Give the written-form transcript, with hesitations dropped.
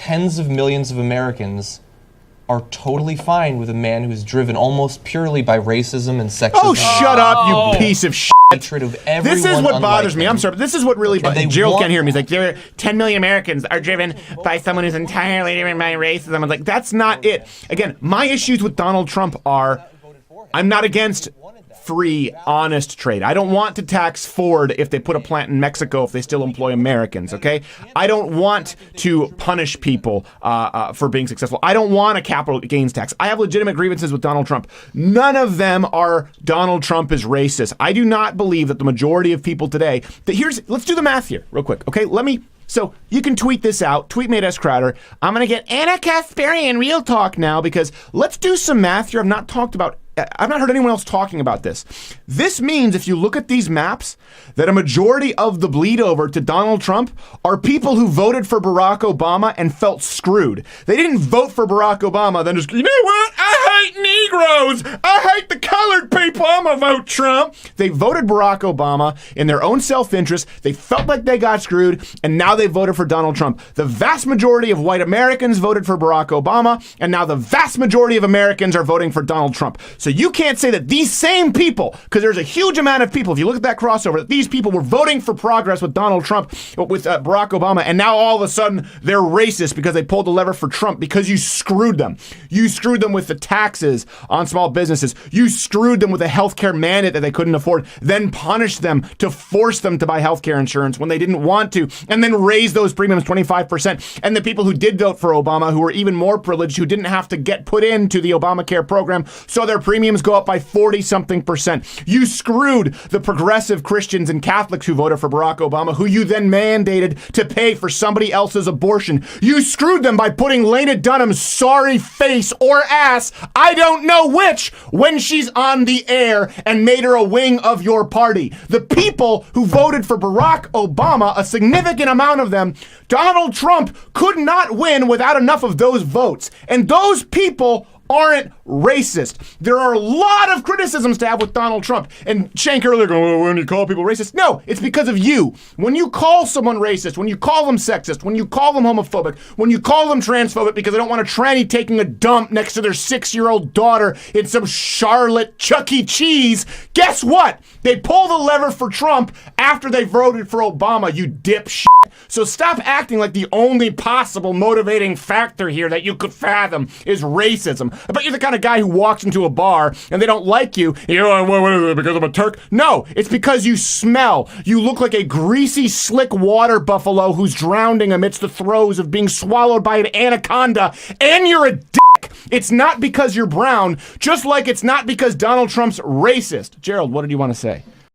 tens of millions of Americans are totally fine with a man who's driven almost purely by racism and sexism. Oh, shut up, you piece of shit. This is what bothers me. I'm sorry, but this is what really bothers me. Gerald can't hear me. He's like, there are 10 million Americans are driven by someone who's entirely driven by racism. I'm like, that's not it. Again, my issues with Donald Trump are, I'm not against free, honest trade. I don't want to tax Ford if they put a plant in Mexico if they still employ Americans, okay? I don't want to punish people for being successful. I don't want a capital gains tax. I have legitimate grievances with Donald Trump. None of them are Donald Trump is racist. I do not believe that the majority of people today, let's do the math here real quick, okay? So you can tweet this out, tweet me at S. Crowder. I'm going to get Anna Kasparian Real Talk now because let's do some math here. I've not heard anyone else talking about this. This means if you look at these maps, that a majority of the bleed over to Donald Trump are people who voted for Barack Obama and felt screwed. They didn't vote for Barack Obama, then just, you know what? I hate Negroes. I hate the colored people. I'm gonna vote Trump. They voted Barack Obama in their own self-interest. They felt like they got screwed, and now they voted for Donald Trump. The vast majority of white Americans voted for Barack Obama, and now the vast majority of Americans are voting for Donald Trump. So you can't say that these same people, because there's a huge amount of people, if you look at that crossover, that these people were voting for progress with Donald Trump, with Barack Obama, and now all of a sudden they're racist because they pulled the lever for Trump because you screwed them. You screwed them with the taxes on small businesses. You screwed them with a healthcare mandate that they couldn't afford, then punished them to force them to buy healthcare insurance when they didn't want to, and then raise those premiums 25%. And the people who did vote for Obama, who were even more privileged, who didn't have to get put into the Obamacare program, so their premiums go up by 40-something%. You screwed the progressive Christians and Catholics who voted for Barack Obama, who you then mandated to pay for somebody else's abortion. You screwed them by putting Lena Dunham's sorry face or ass, I don't know which, when she's on the air, and made her a wing of your party. The people who voted for Barack Obama, a significant amount of them, Donald Trump could not win without enough of those votes. And those people aren't racist. There are a lot of criticisms to have with Donald Trump. And Shank earlier going, well, when you call people racist? No, it's because of you. When you call someone racist, when you call them sexist, when you call them homophobic, when you call them transphobic because they don't want a tranny taking a dump next to their 6-year-old daughter in some Charlotte Chuck E. Cheese, guess what? They pull the lever for Trump after they voted for Obama, you dipshit. So stop acting like the only possible motivating factor here that you could fathom is racism. I bet you're the kind of guy who walks into a bar and they don't like you. You know, what is it, because I'm a Turk? No, it's because you smell. You look like a greasy, slick water buffalo who's drowning amidst the throes of being swallowed by an anaconda, and you're a dick. It's not because you're brown, just like it's not because Donald Trump's racist. Gerald, what did you want to say?